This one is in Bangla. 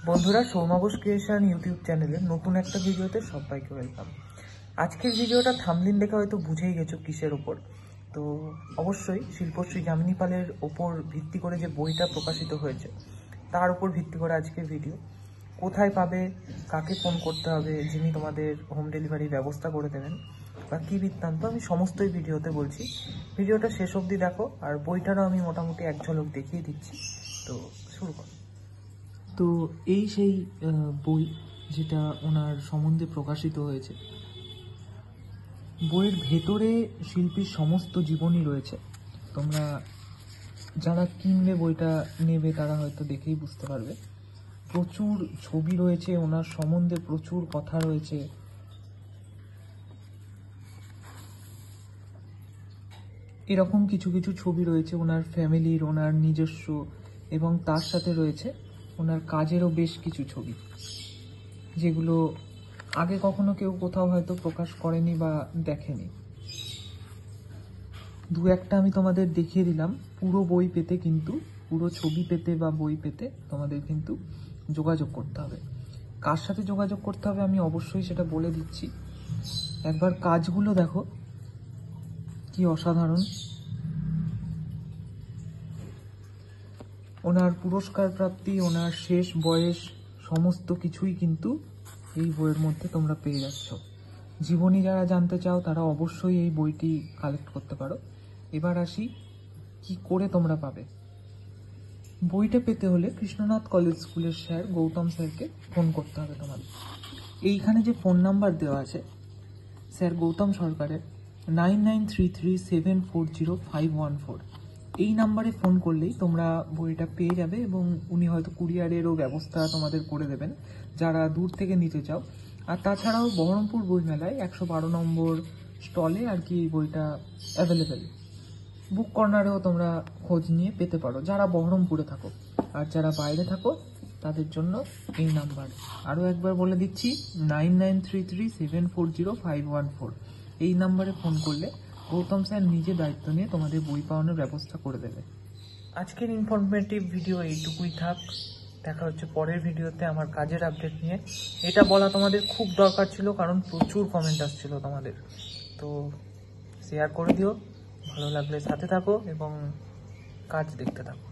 বন্ধুরা, সৌমাবস ক্রিয়েশন ইউটিউব চ্যানেলের নতুন একটা ভিডিওতে সবাইকে ওয়েলকাম। আজকের ভিডিওটা থাম্বনেল দেখে হয়তো বুঝেই গেছো কিসের ওপর। তো অবশ্যই শিল্পশ্রী যামিনী পালের ওপর ভিত্তি করে যে বইটা প্রকাশিত হয়েছে তার উপর ভিত্তি করে আজকের ভিডিও। কোথায় পাবে, কাকে ফোন করতে হবে যিনি তোমাদের হোম ডেলিভারির ব্যবস্থা করে দেবেন, বা কী বৃত্তান্ত, আমি সমস্তই ভিডিওতে বলছি। ভিডিওটা শেষ অবধি দেখো, আর বইটারও আমি মোটামুটি এক ঝলক দেখিয়ে দিচ্ছি। তো শুরু করো। তো এই সেই বই যেটা ওনার সম্বন্ধে প্রকাশিত হয়েছে। বইয়ের ভেতরে শিল্পীর সমস্ত জীবনী রয়েছে। তোমরা যারা কিনবে বইটা নেবে তারা হয়তো দেখেই বুঝতে পারবে। প্রচুর ছবি রয়েছে, ওনার সম্বন্ধে প্রচুর কথা রয়েছে। এরকম কিছু কিছু ছবি রয়েছে ওনার ফ্যামিলির, ওনার নিজস্ব, এবং তার সাথে রয়েছে ওনার কাজেরও বেশ কিছু ছবি, যেগুলো আগে কখনো কেউ কোথাও হয়তো প্রকাশ করেনি বা দেখেনি। দু একটা আমি তোমাদের দেখিয়ে দিলাম। পুরো বই পেতে কিন্তু, পুরো ছবি পেতে বা বই পেতে তোমাদের কিন্তু যোগাযোগ করতে হবে। কার সাথে যোগাযোগ করতে হবে আমি অবশ্যই সেটা বলে দিচ্ছি। একবার কাজগুলো দেখো, কি অসাধারণ। ওনার পুরস্কার প্রাপ্তি, ওনার শেষ বয়স, সমস্ত কিছুই কিন্তু এই বইয়ের মধ্যে তোমরা পেয়ে যাচ্ছ। জীবনী যারা জানতে চাও তারা অবশ্যই এই বইটি কালেক্ট করতে পারো। এবার আসি কি করে তোমরা পাবে। বইটা পেতে হলে কৃষ্ণনাথ কলেজ স্কুলের স্যার গৌতম স্যারকে ফোন করতে হবে তোমাদের। এইখানে যে ফোন নাম্বার দেওয়া আছে স্যার গৌতম সরকারের, 9933740514, এই নাম্বারে ফোন করলেই তোমরা বইটা পেয়ে যাবে, এবং উনি হয়তো কুরিয়ারেরও ব্যবস্থা তোমাদের করে দেবেন যারা দূর থেকে নিতে চাও। আর তাছাড়াও বহরমপুর বইমেলায় 112 নম্বর স্টলে আর কি বইটা অ্যাভেলেবেল। বুক কর্নারেও তোমরা খোঁজ নিয়ে পেতে পারো যারা বহরমপুরে থাকো। আর যারা বাইরে থাকো তাদের জন্য এই নাম্বার আরও একবার বলে দিচ্ছি, 9933740514। এই নাম্বারে ফোন করলে গৌতম স্যার নিজে দায়িত্ব নিয়ে তোমাদের বই পাওয়ানোর ব্যবস্থা করে দেবে। আজকের ইনফরমেটিভ ভিডিও এইটুকুই থাক। দেখা হচ্ছে পরের ভিডিওতে আমার কাজের আপডেট নিয়ে। এটা বলা তোমাদের খুব দরকার ছিল, কারণ প্রচুর কমেন্ট আসছিল তোমাদের। তো শেয়ার করে দিও, ভালো লাগলে সাথে থাকো এবং কাজ দেখতে থাকো।